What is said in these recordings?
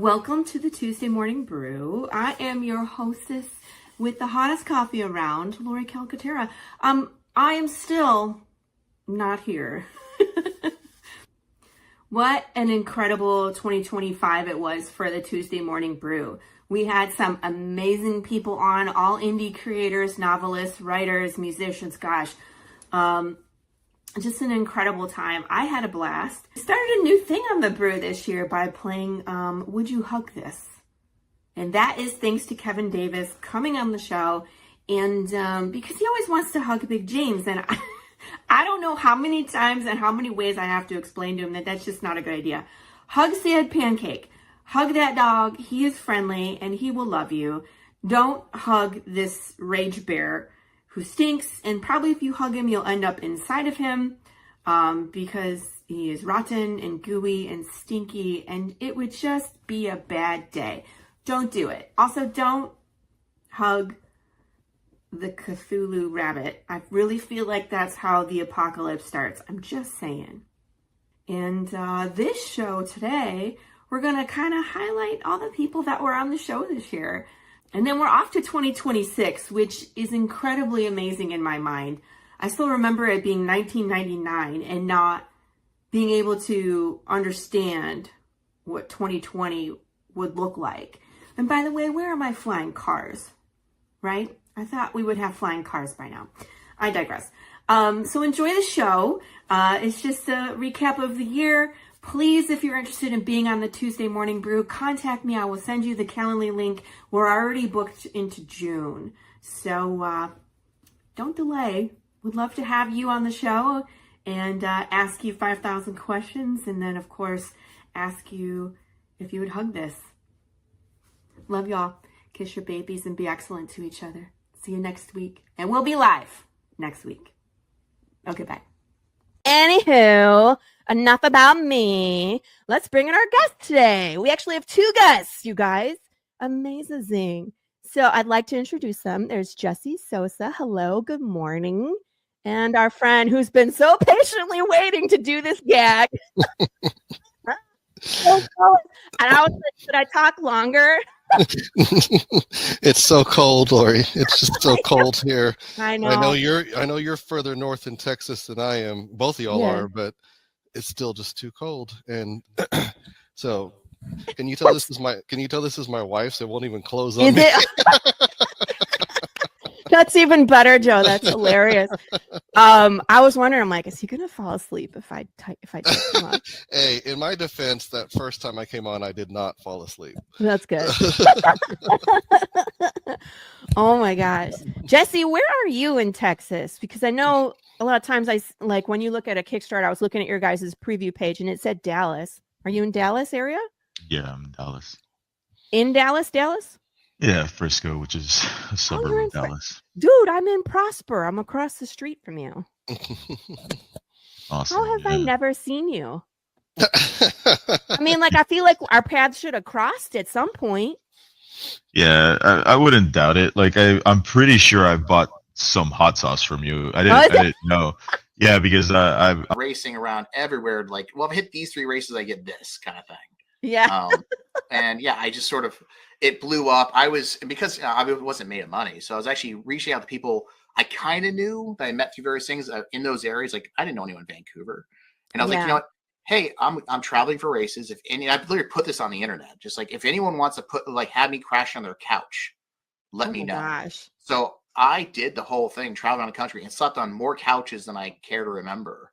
welcome to the Tuesday Morning Brew. I am your hostess with the hottest coffee around, Lori Calcaterra. I am still not here. What an incredible 2025 it was for the Tuesday Morning Brew. We had some amazing people on, all indie creators, novelists, writers, musicians, gosh. Just an incredible time. I had a blast. I started a new thing on the brew this year by playing Would You Hug This? And that is thanks to Kevin Davis coming on the show. And because he always wants to hug Big James. And I don't know how many times and how many ways I have to explain to him that that's just not a good idea. Hug Sad Pancake. Hug that dog. He is friendly and he will love you. Don't hug this rage bear who stinks, and probably if you hug him, you'll end up inside of him because he is rotten and gooey and stinky, and it would just be a bad day. Don't do it. Also, don't hug the Cthulhu Rabbit. I really feel like that's how the apocalypse starts. I'm just saying. And this show today, we're going to kind of highlight all the people that were on the show this year. And then we're off to 2026, which is incredibly amazing in my mind. I still remember it being 1999 and not being able to understand what 2020 would look like. And by the way, where are my flying cars? Right? I thought we would have flying cars by now. I digress. So enjoy the show. It's just a recap of the year. Please, if you're interested in being on the Tuesday Morning Brew, contact me. I will send you the Calendly link. We're already booked into June. So don't delay. Would love to have you on the show and ask you 5,000 questions. And then, of course, ask you if you would hug this. Love y'all. Kiss your babies and be excellent to each other. See you next week. And we'll be live next week. Okay, bye. Anywho, enough about me. Let's bring in our guest today. We actually have two guests, you guys. Amazing. So I'd like to introduce them. There's Jessie Sosa. Hello, good morning. And our friend who's been so patiently waiting to do this gag. And I was like, should I talk longer? It's so cold, Lori. It's just so cold here. I know. I know you're further north in Texas than I am. Both of y'all are, but it's still just too cold. And so, can you tell this is my wife? So it won't even close on me. That's even better, Joe. That's hilarious. I was wondering, I'm like, is he gonna fall asleep if I take him on? Hey, in my defense, that first time I came on, I did not fall asleep. That's good. Oh my gosh, Jessie, where are you in Texas? Because I know a lot of times when you look at a Kickstarter, I was looking at your guys' preview page and it said Dallas. Are you in Dallas area? Yeah, I'm in Dallas. In Dallas? Yeah, Frisco, which is a suburb of Dallas. Dude, I'm in Prosper. I'm across the street from you. Awesome. How have I never seen you? I mean, I feel like our paths should have crossed at some point. Yeah, I wouldn't doubt it. I'm pretty sure I bought some hot sauce from you. I didn't know. Yeah, because I'm racing around everywhere. If I hit these 3 races, I get this kind of thing. Yeah. And yeah, I just it blew up. Because I wasn't made of money. So I was actually reaching out to people I kind of knew that I met through various things in those areas. I didn't know anyone in Vancouver. And I was like, you know what? Hey, I'm traveling for races. I literally put this on the internet. Just if anyone wants to have me crash on their couch, let me know. Gosh. So I did the whole thing, traveling around the country and slept on more couches than I care to remember.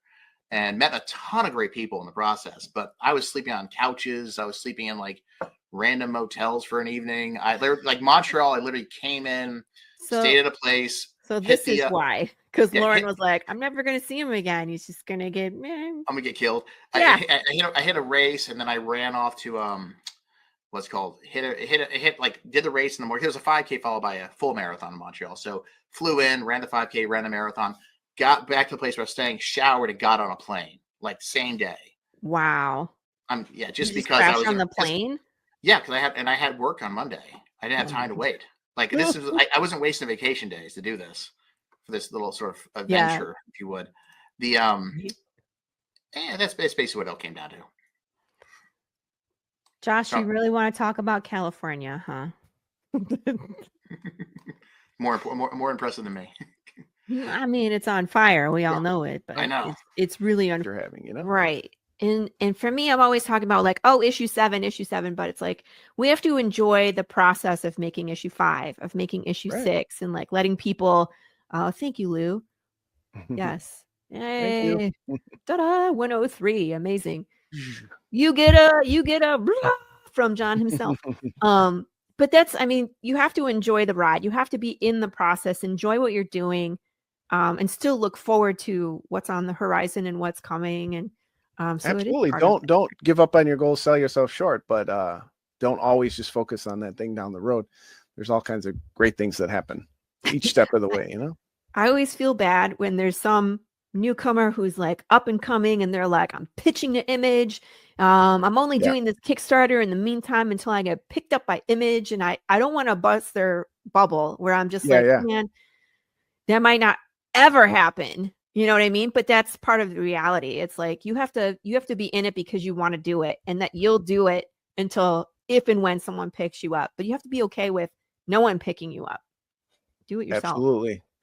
And met a ton of great people in the process. But I was sleeping on couches. I was sleeping in random motels for an evening. Montreal, I literally came in, stayed at a place. So this is why. Because Lauren was like, I'm never going to see him again. He's just going to get, I'm going to get killed. Yeah. I hit a race and then I ran off to, what's called, did the race in the morning. It was a 5K followed by a full marathon in Montreal. So flew in, ran the 5K, ran the marathon. Got back to the place where I was staying, showered, and got on a plane same day. Wow. Just because I was on the plane. Yeah, because I had work on Monday. I didn't have time to wait. I wasn't wasting vacation days to do this for this little sort of adventure, if you would. That's basically what it all came down to. Josh, you really want to talk about California, huh? more impressive than me. I mean, it's on fire. We all know it, but I know. it's really You're having, right. And for me, I'm always talking about like, oh, issue 7, but it's like we have to enjoy the process of making issue 5, of making issue 6, and like letting people. Thank you, Lou. Yes. Yay. Ta-da, 103. Amazing. You get a blah from John himself. But that's, I mean, you have to enjoy the ride. You have to be in the process, enjoy what you're doing, and still look forward to what's on the horizon and what's coming. And so absolutely, don't give up on your goals, sell yourself short, but don't always just focus on that thing down the road. There's all kinds of great things that happen each step of the way, I always feel bad when there's some newcomer who's like up and coming and they're like, I'm pitching to Image. I'm only doing this Kickstarter in the meantime until I get picked up by Image, and I don't want to bust their bubble where I'm just man, that might not ever happen. You know what I mean? But that's part of the reality. It's like you have to be in it because you want to do it, and that you'll do it until if and when someone picks you up. But you have to be okay with no one picking you up. Do it yourself.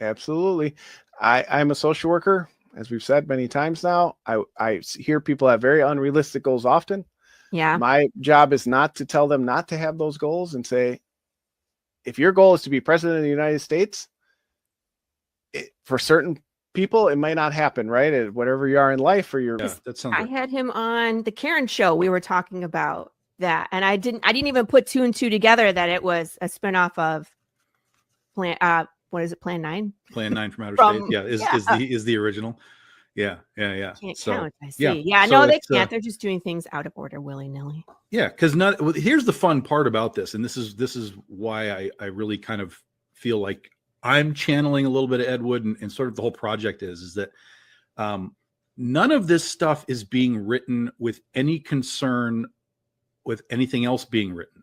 Absolutely. I'm a social worker. As we've said many times now, I hear people have very unrealistic goals often. Yeah. My job is not to tell them not to have those goals and say, if your goal is to be president of the United States, for certain people, it might not happen, right? Whatever you are in life, or that sounds. I had him on the Karen show. We were talking about that, and I didn't even put 2 and 2 together that it was a spinoff of Plan. What is it? Plan 9? Plan 9 from Outer Space. Yeah, is the original. Yeah. Can't count. I see. Yeah, yeah so no, they can't. They're just doing things out of order, willy nilly. Yeah, because here's the fun part about this, and this is why I really kind of feel like I'm channeling a little bit of Ed Wood, and sort of the whole project is that none of this stuff is being written with any concern with anything else being written.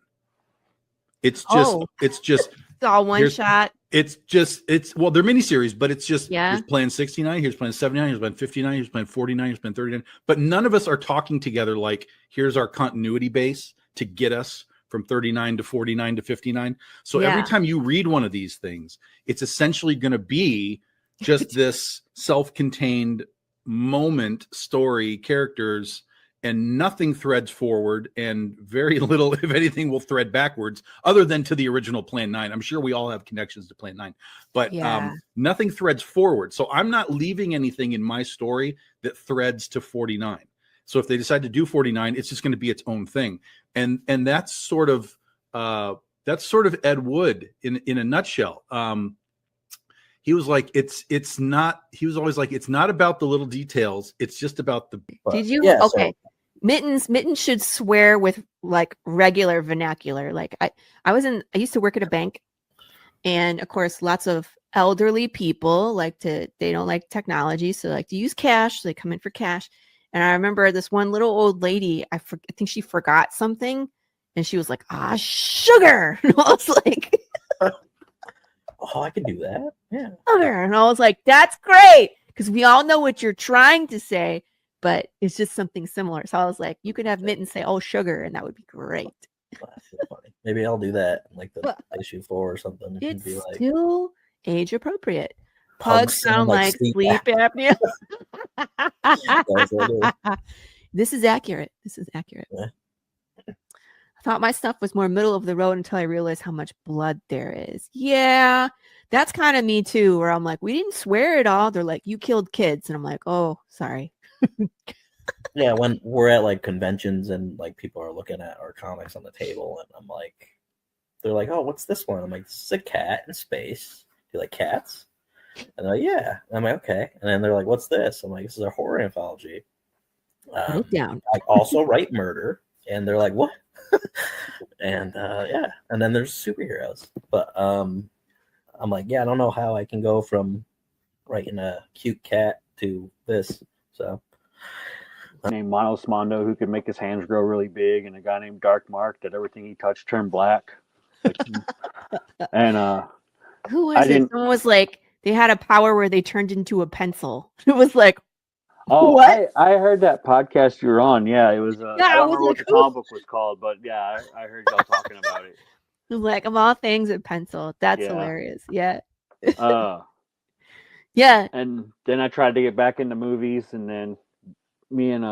It's just it's all one shot. They're miniseries, but it's just here's plan 69, here's plan 79, here's plan 59, here's plan 49, here's plan 39. But none of us are talking together like, here's our continuity base to get us from 39 to 49 to 59. So every time you read one of these things, it's essentially going to be just this self-contained moment, story, characters, and nothing threads forward, and very little, if anything, will thread backwards, other than to the original Plan 9. I'm sure we all have connections to Plan 9, but nothing threads forward. So I'm not leaving anything in my story that threads to 49. So if they decide to do 49, it's just going to be its own thing. And that's sort of Ed Wood in a nutshell. He was like, it's not about the little details. It's just about the. Did you? Okay. Mittens should swear with like regular vernacular. Like I used to work at a bank, and of course, lots of elderly people they don't like technology. So like to use cash. So they come in for cash. And I remember this one little old lady, I think she forgot something, and she was like, sugar. And I was like, oh, I could do that. Yeah. Sugar. And I was like, that's great. Because we all know what you're trying to say, but it's just something similar. So I was like, you could have Mittens say, oh, sugar, and that would be great. That's funny. Maybe I'll do that, like the issue 4 or something. It's be like, still age appropriate. Pugs sound like sleep apnea. This is accurate. Yeah. I thought my stuff was more middle of the road until I realized how much blood there is. Yeah, that's kind of me too, where I'm like, we didn't swear at all. They're like, you killed kids. And I'm like, oh, sorry. Yeah, when we're at like conventions and like people are looking at our comics on the table, and I'm like, they're like, oh, what's this one? I'm like, this is a cat in space. Do you like cats? And they're like, yeah. And I'm like, okay. And then they're like, what's this? I'm like, this is a horror anthology. Write down. I also write murder. And they're like, what? And and then there's superheroes. But I'm like, yeah, I don't know how I can go from writing a cute cat to this. So named Miles Mondo, who could make his hands grow really big, and a guy named Dark Mark that everything he touched turned black. And who was it? Someone was like, they had a power where they turned into a pencil. It was like, Oh, What? I heard that podcast you were on. Yeah, it was. Yeah, I I don't was remember what like, the comic book was called, but yeah, I heard y'all talking about it. like of all things, a pencil. That's Yeah. hilarious. Yeah. Uh, Yeah. and then I tried to get back into movies, and then me and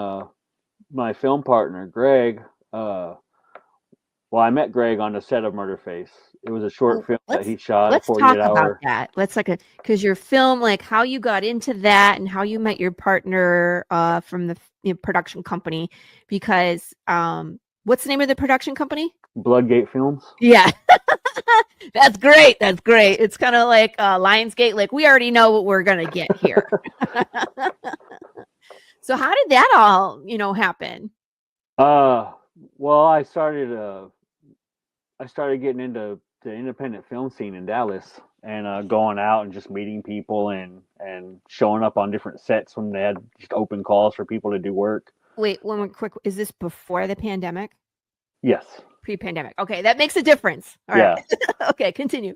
my film partner Greg. Well, I met Greg on the set of Murderface. It was a short film that he shot, a Let's 48 talk about hour. that. Let's like because your film, like how you got into that and how you met your partner from the production company. Because what's the name of the production company? Bloodgate Films. Yeah. That's great. That's great. It's kind of like Lionsgate. Like we already know what we're gonna get here. So how did that all, happen? Well, I started getting into the independent film scene in Dallas and going out and just meeting people and showing up on different sets when they had just open calls for people to do work. Wait, one more quick. Is this before the pandemic? Yes. Pre-pandemic. Okay, that makes a difference. All right. Okay, continue.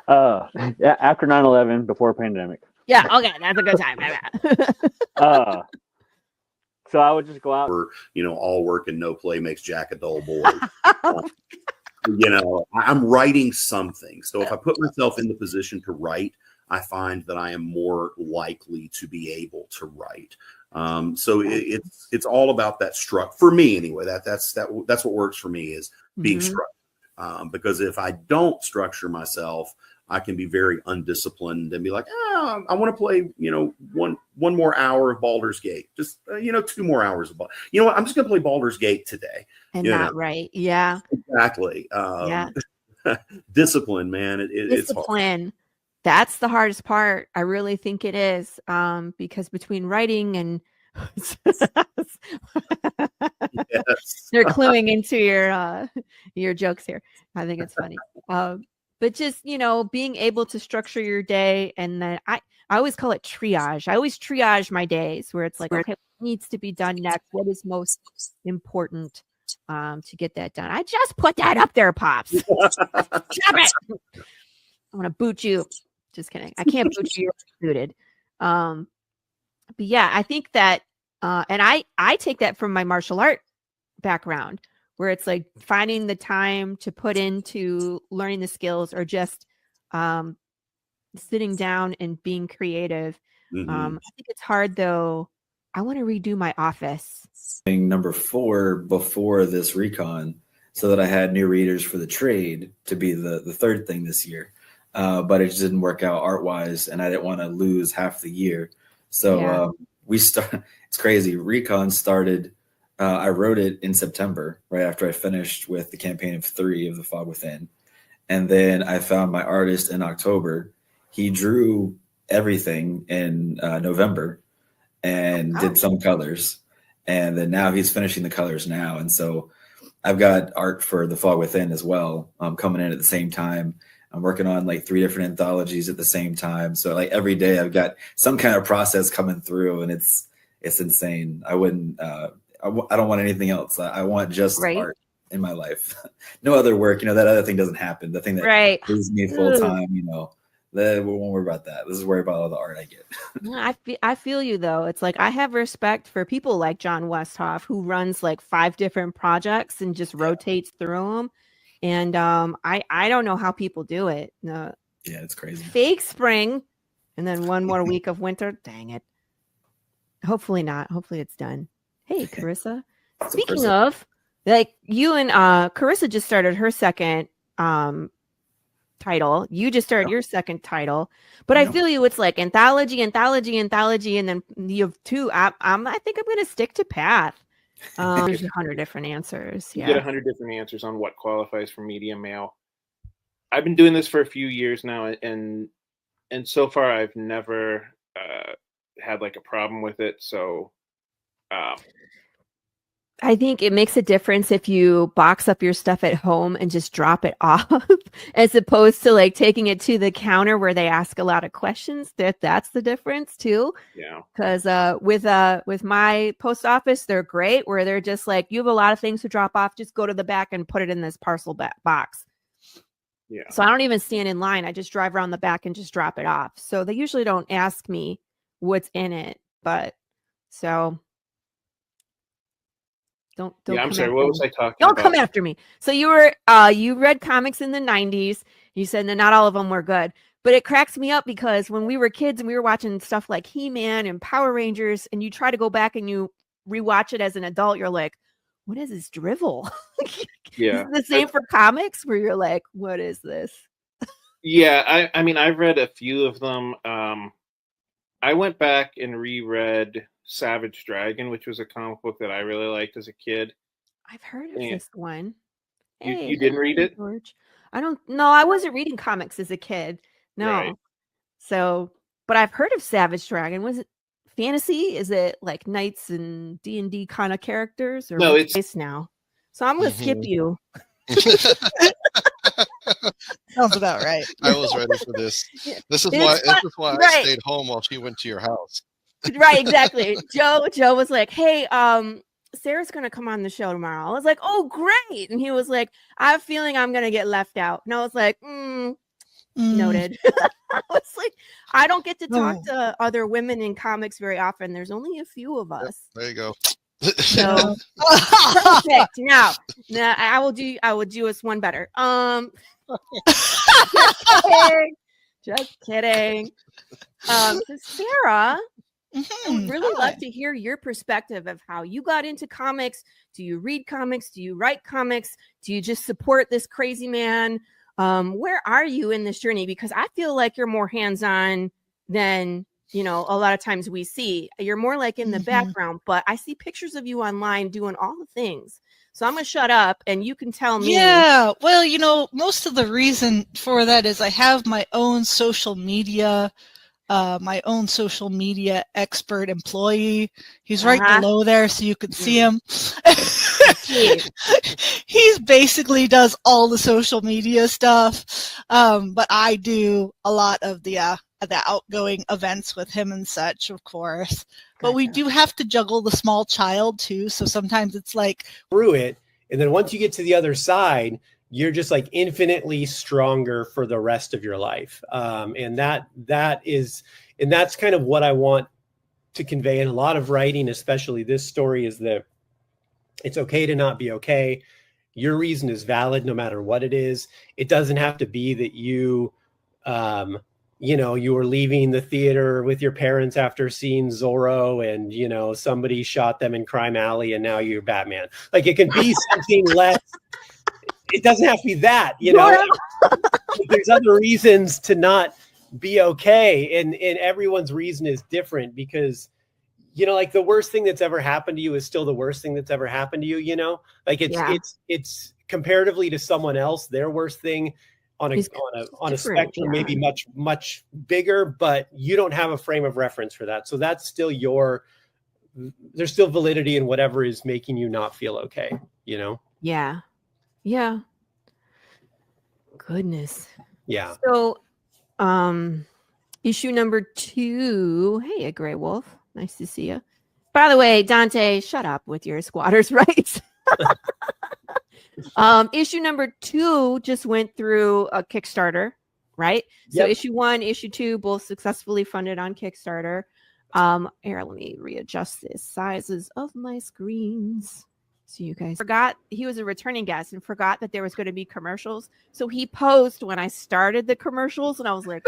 After 9/11, before pandemic. Yeah, okay, that's a good time. So I would just go out. All work and no play makes Jack a dull boy. I'm writing something. So if I put myself in the position to write, I find that I am more likely to be able to write. So it's all about that structure for me anyway. That's what works for me is being structured. Because if I don't structure myself, I can be very undisciplined and be like, I want to play, one more hour of Baldur's Gate, just 2 more hours of I'm just going to play Baldur's Gate today. And not right. Yeah. Exactly. Discipline, man. It's hard. That's the hardest part. I really think it is. Because between writing and they're cluing into your jokes here. I think it's funny. But just, being able to structure your day. And then I always call it triage. I always triage my days where it's like, okay, what needs to be done next? What is most important to get that done? I just put that up there, Pops. Stop it. I want to boot you. Just kidding. I can't boot you. You're booted. But yeah, I think that, and I take that from my martial art background, where it's like finding the time to put into learning the skills or just sitting down and being creative. I think it's hard though. I want to redo my office. Number 4 before this recon so that I had new readers for the trade to be the third thing this year. But it just didn't work out art wise and I didn't want to lose half the year. So it's crazy. Recon started. I wrote it in September, right after I finished with the campaign of 3 of The Fog Within. And then I found my artist in October. He drew everything in November and did some colors. And then now he's finishing the colors now. And so I've got art for The Fog Within as well, coming in at the same time. I'm working on like 3 different anthologies at the same time. So like every day I've got some kind of process coming through and it's insane. I wouldn't, I don't want anything else. I want just art in my life. No other work. That other thing doesn't happen. The thing that leaves me full time, we won't worry about that. Let's worry about all the art I get. I feel you though. It's like I have respect for people like John Westhoff who runs like 5 different projects and just rotates through them. And I don't know how people do it. No. Yeah, it's crazy. Fake spring and then 1 more week of winter. Dang it. Hopefully not. Hopefully it's done. Hey, Carissa. Speaking of, like you and Carissa just started her second title. You just started your second title. But I feel you. It's like anthology, and then you have 2. I think I'm going to stick to Path. There's 100 different answers. You get 100 different answers on what qualifies for medium male. I've been doing this for a few years now, and so far I've never had like a problem with it. So I think it makes a difference if you box up your stuff at home and just drop it off as opposed to like taking it to the counter where they ask a lot of questions. That's the difference too. Yeah. Because with my post office, they're great where they're just like, you have a lot of things to drop off. Just go to the back and put it in this parcel box. Yeah. So I don't even stand in line. I just drive around the back and just drop it off. So they usually don't ask me what's in it, but So don't Yeah, I'm come sorry. after What me. was I talking Don't about? come after me. So you were you read comics in the 90s. You said that not all of them were good. But it cracks me up because when we were kids and we were watching stuff like He-Man and Power Rangers, and you try to go back and you rewatch it as an adult, you're like, what is this drivel? Yeah. Is it the same for comics where you're like, what is this? Yeah, I mean, I've read a few of them. I went back and reread Savage Dragon, which was a comic book that I really liked as a kid. I've heard of this one. You didn't read it? George. I wasn't reading comics as a kid. No. Right. So, but I've heard of Savage Dragon. Was it fantasy? Is it like knights and D&D kind of characters? Or No, it's this now. So I'm going to skip you. Sounds about right. I was ready for this. This is why right. I stayed home while she went to your house. Right, exactly. Joe was like, hey, Sarah's gonna come on the show tomorrow. I was like, oh, great. And he was like, I have a feeling I'm gonna get left out. And I was like, noted. I was like, I don't get to talk to other women in comics very often. There's only a few of us. Yep, there you go. So perfect. Now I will do us one better. Just kidding. So Sarah, I would really love to hear your perspective of how you got into comics. Do you read comics? Do you write comics? Do you just support this crazy man? Where are you in this journey? Because I feel like you're more hands-on than, a lot of times we see. You're more like in the background, but I see pictures of you online doing all the things. So I'm going to shut up and you can tell me. Yeah, well, most of the reason for that is I have my own social media expert employee. He's right below there so you can see him. He's basically does all the social media stuff, but I do a lot of the outgoing events with him and such, of course. But we do have to juggle the small child too, so sometimes it's like through it, and then once you get to the other side, you're just like infinitely stronger for the rest of your life. And that's kind of what I want to convey in a lot of writing, especially this story, is that it's okay to not be okay. Your reason is valid no matter what it is. It doesn't have to be that you were leaving the theater with your parents after seeing Zorro and, somebody shot them in Crime Alley and now you're Batman. Like, it can be something less. It doesn't have to be that, There's other reasons to not be okay. And everyone's reason is different because, like the worst thing that's ever happened to you is still the worst thing that's ever happened to you, Like it's comparatively to someone else, their worst thing on a spectrum, maybe much, much bigger, but you don't have a frame of reference for that. So that's still there's still validity in whatever is making you not feel okay, Yeah. Yeah. Goodness. Yeah. So, issue number 2. Hey, a gray wolf. Nice to see you. By the way, Dante, shut up with your squatters' rights. Issue number 2 just went through a Kickstarter, right? So issue 1, issue 2, both successfully funded on Kickstarter. Here, let me readjust the sizes of my screens. So you guys forgot he was a returning guest and forgot that there was going to be commercials. So he posed when I started the commercials, and I was like,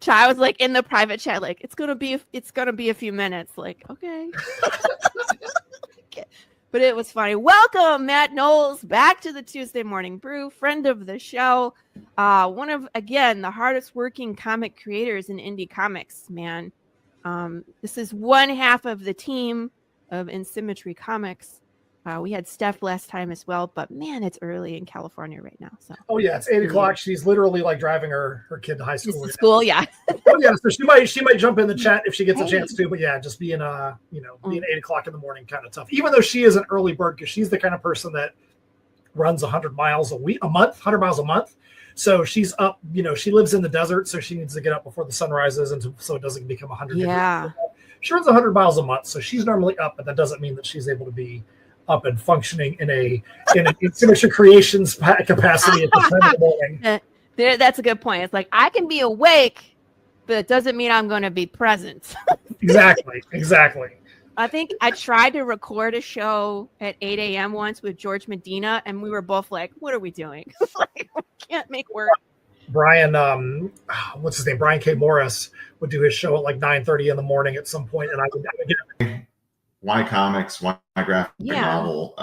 I was like in the private chat, like it's gonna be a few minutes. Like, okay. But it was funny. Welcome, Matt Knowles, back to the Tuesday Morning Brew, friend of the show. One of, again, the hardest working comic creators in indie comics, man. This is one half of the team of In Symmetry Comics. We had Steph last time as well, but man, it's early in California right now. So it's 8 o'clock. She's literally like driving her kid to high school. Yeah. So she might jump in the chat if she gets a chance to, but just being being 8 o'clock in the morning kind of tough. Even though she is an early bird, because she's the kind of person that runs 100 miles a month. So she's up, she lives in the desert, so she needs to get up before the sun rises, and so it doesn't become 100. Yeah. She runs 100 miles a month, so she's normally up, but that doesn't mean that she's able to be up and functioning in an Symmetry Creations capacity at the time of the morning. That's a good point. It's like I can be awake but it doesn't mean I'm going to be present. Exactly. I think I tried to record a show at 8 a.m. once with George Medina, and we were both like, what are we doing? Like, we can't make work. Brian, what's his name? Brian K. Morris would do his show at like 9:30 in the morning at some point, and I would get Why comics? Why graphic novel?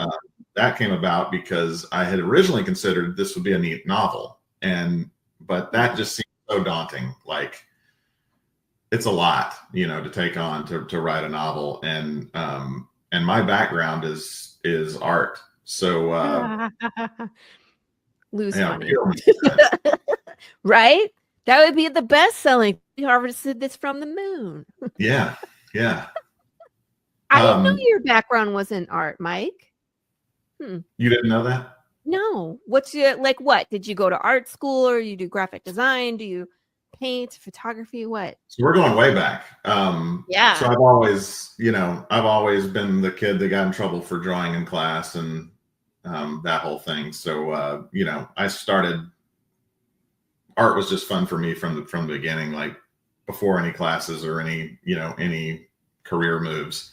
That came about because I had originally considered this would be a neat novel, but that just seemed so daunting. Like, it's a lot, to take on to write a novel, and my background is art, so lose money, right? That would be the best selling. We harvested this from the moon. Yeah. I didn't know your background was in art, Mike. You didn't know that? No. What's your what? Did you go to art school, or you do graphic design? Do you paint, photography? What? So we're going way back. Yeah. So I've always been the kid that got in trouble for drawing in class and that whole thing. So I started. Art was just fun for me from the beginning, like before any classes or any career moves.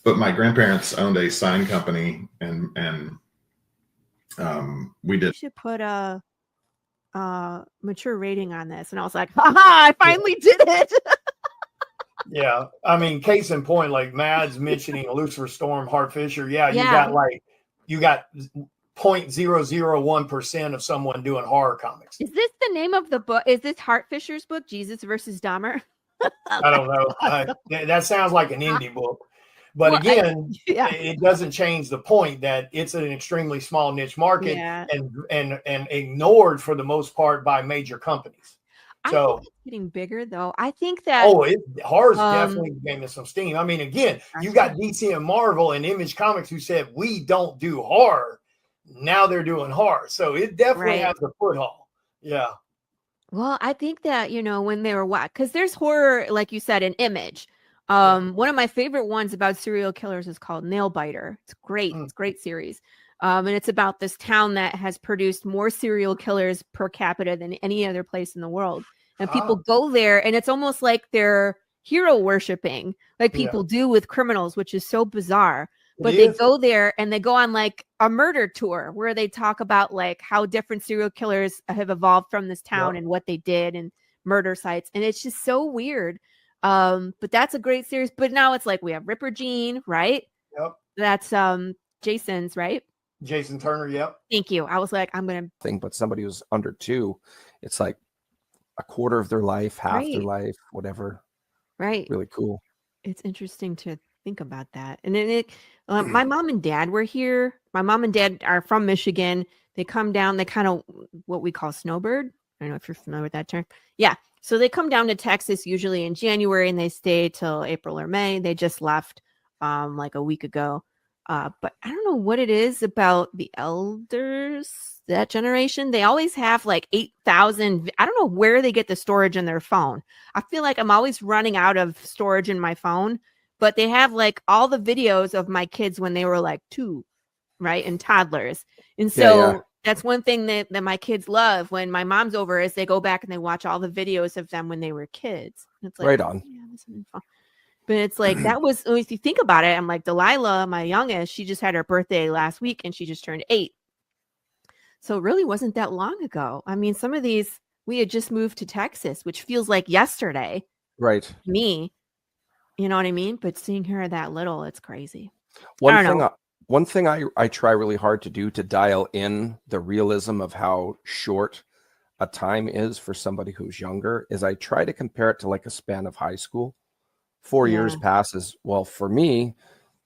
But my grandparents owned a sign company, and we did. You should put a mature rating on this, and I was like, haha, I finally did it. Yeah, I mean, case in point, like Mads mentioning Lucifer Storm, Hart Fisher. Yeah, you got 0.001% of someone doing horror comics. Is this the name of the book? Is this Hart Fisher's book, Jesus versus Dahmer? I don't know. That sounds like an indie book. But again, it doesn't change the point that it's an extremely small niche market and ignored for the most part by major companies. So it's getting bigger, though. I think that horror's definitely gaining some steam. I mean, again, you got DC and Marvel and Image Comics who said we don't do horror. Now they're doing horror, so it definitely has a foothold. Yeah. Well, I think that when they were because there's horror, like you said, in Image. One of my favorite ones about serial killers is called Nailbiter. It's great. It's a great series. And it's about this town that has produced more serial killers per capita than any other place in the world. And people go there, and it's almost like they're hero worshiping, like people do with criminals, which is so bizarre. But they go there and they go on like a murder tour where they talk about like how different serial killers have evolved from this town and what they did and murder sites. And it's just so weird. But that's a great series. But now it's like we have Ripper Jean, right? Yep. That's Jason's, right? Jason Turner, yep. Thank you. I was like, I'm gonna thing, but somebody who's under 2, it's like a quarter of their life, half their life, whatever. Right. Really cool. It's interesting to think about that. And then my mom and dad were here. My mom and dad are from Michigan. They come down, they kind of what we call snowbird. I don't know if you're familiar with that term. Yeah. So they come down to Texas usually in January, and they stay till April or May. They just left like a week ago. But I don't know what it is about the elders, that generation. They always have like 8,000. I don't know where they get the storage in their phone. I feel like I'm always running out of storage in my phone, but they have like all the videos of my kids when they were like 2, right? And toddlers. And so that's one thing that my kids love when my mom's over is they go back and they watch all the videos of them when they were kids. And it's like, right on. But it's like, that was, if you think about it, I'm like, Delilah, my youngest, she just had her birthday last week and she just turned 8. So it really wasn't that long ago. I mean, some of these, we had just moved to Texas, which feels like yesterday. Right. To me, you know what I mean? But seeing her that little, it's crazy. One thing I try really hard to do to dial in the realism of how short a time is for somebody who's younger is I try to compare it to like a span of high school. 4 years passes. Well, for me,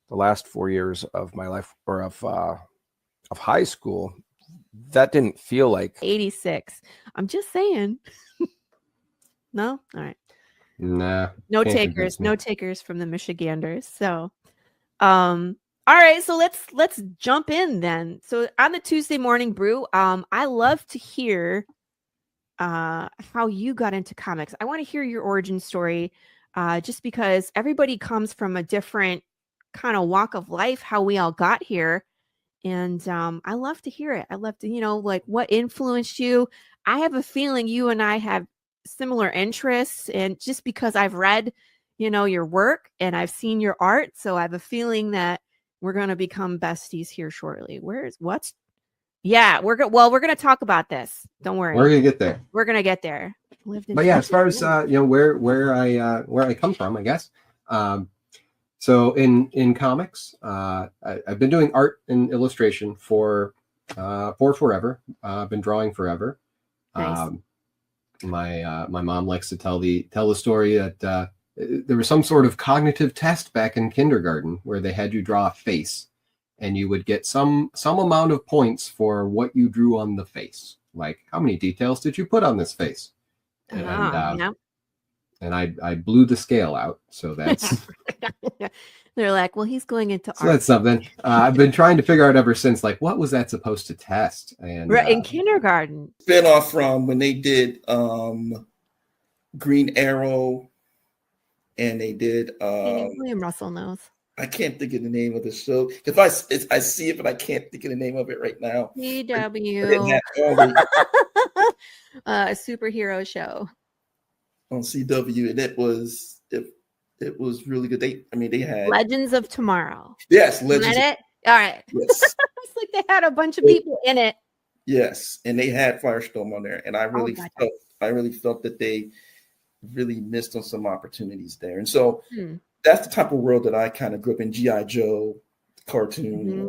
the last 4 years of my life or of high school, that didn't feel like 86. I'm just saying. No? All right. Nah. No takers from the Michiganders. So, all right, so let's jump in then. So on the Tuesday Morning Brew, I love to hear how you got into comics. I want to hear your origin story. Just because everybody comes from a different kind of walk of life, how we all got here. And I love to hear it. I love to, like what influenced you. I have a feeling you and I have similar interests, and just because I've read, your work and I've seen your art, so I have a feeling that we're going to become besties here shortly. Yeah, we're going to talk about this. Don't worry. We're going to get there. We're going to get there. But yeah, as far as where I come from, I guess. So in comics, I've been doing art and illustration for forever. I've been drawing forever. Nice. My mom likes to tell the story that there was some sort of cognitive test back in kindergarten where they had you draw a face, and you would get some amount of points for what you drew on the face. Like, how many details did you put on this face? And I blew the scale out. So that's they're like, well, he's going into art. So that's something. I've been trying to figure out ever since, like, what was that supposed to test? And in kindergarten. Spin off from when they did Green Arrow, and they did William Russell knows. I can't think of the name of the show because I see it, but I can't think of the name of it right now. CW. A superhero show on CW, and it was really good. They had Legends of Tomorrow. Yes, Legends. All right. Yes. It's like they had a bunch of people in it. Yes, and they had Firestorm on there, and I really felt that they really missed on some opportunities there, and so that's the type of world that I kind of grew up in. G.I. Joe, cartoon,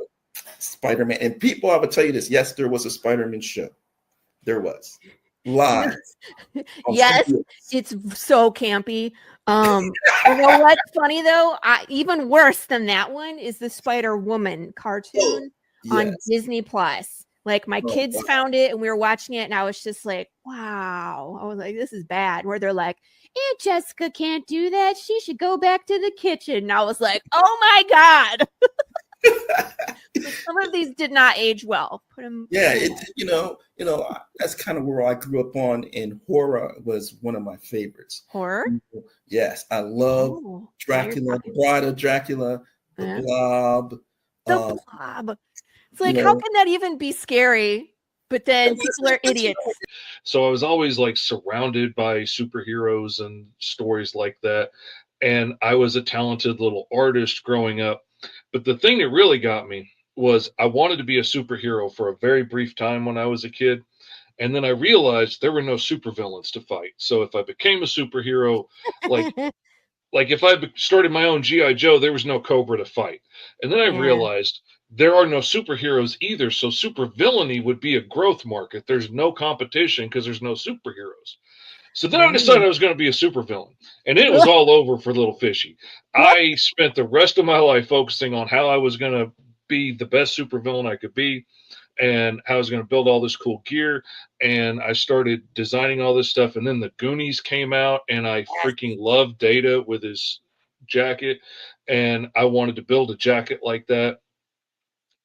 Spider-Man, and people, I would tell you this: yes, there was a Spider-Man show. There was live. Yes, it's so campy. You know what's funny though? Even worse than that one is the Spider-Woman cartoon on Disney Plus. Like my kids found it and we were watching it, and I was just like, wow. I was like, this is bad. Where they're like, Aunt Jessica can't do that. She should go back to the kitchen. And I was like, oh my God. Some of these did not age well. Put them. Yeah, that's kind of where I grew up on, and horror was one of my favorites. Horror? Yes, I love Dracula, the Bride of Dracula, the Blob. The Blob. It's like, how can that even be scary? But then people are idiots. So I was always like surrounded by superheroes and stories like that. And I was a talented little artist growing up. But the thing that really got me was I wanted to be a superhero for a very brief time when I was a kid. And then I realized there were no supervillains to fight. So if I became a superhero, like if I started my own G.I. Joe, there was no Cobra to fight. And then I realized there are no superheroes either. So supervillainy would be a growth market. There's no competition because there's no superheroes. So then I decided I was going to be a supervillain, and it was all over for Little Fishy. I spent the rest of my life focusing on how I was going to be the best supervillain I could be, and how I was going to build all this cool gear. And I started designing all this stuff. And then the Goonies came out, and I freaking loved Data with his jacket, and I wanted to build a jacket like that.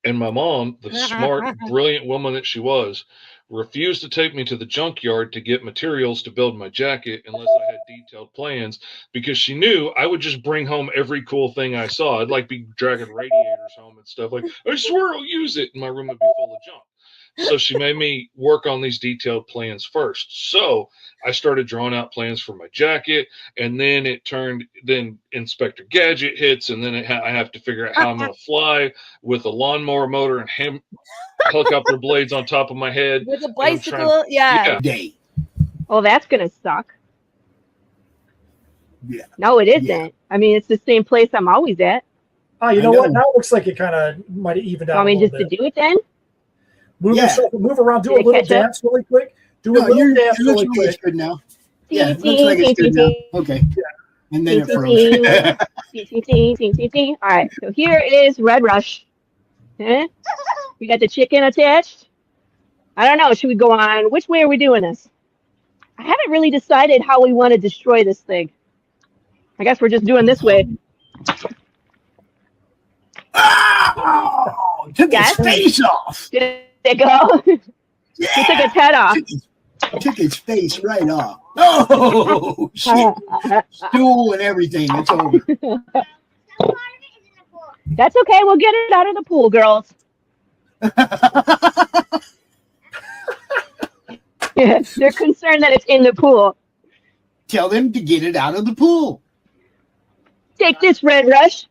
And my mom, the smart, brilliant woman that she was, refused to take me to the junkyard to get materials to build my jacket unless I had detailed plans, because she knew I would just bring home every cool thing I saw. I'd like be dragging radiators home and stuff. Like, I swear I'll use it. And my room would be full of junk. So she made me work on these detailed plans first. So I started drawing out plans for my jacket, and then then Inspector Gadget hits, and then I have to figure out how I'm going to fly with a lawnmower motor and helicopter blades on top of my head. With a bicycle, yeah. Oh, that's going to suck. Yeah. No, it isn't. I mean, it's the same place I'm always at. Oh, you know what? Now it looks like it kind of might have evened out. I mean, just to do it then? Move around, do a little dance really quick. Do a little dance really quick. Good now. Yeah, it looks like it's good now. Okay. Yeah. And then it froze. All right, so here is Red Rush. We got the chicken attached. I don't know. Should we go on? Which way are we doing this? I haven't really decided how we want to destroy this thing. I guess we're just doing this way. Oh, took his face off. Did it go? Yeah. He took his head off. Took his face right off. Oh, shit. Stool and everything. It's over. That's okay. We'll get it out of the pool, girls. Yeah, they're concerned that it's in the pool. tell them to get it out of the pool. Take this, Red Rush.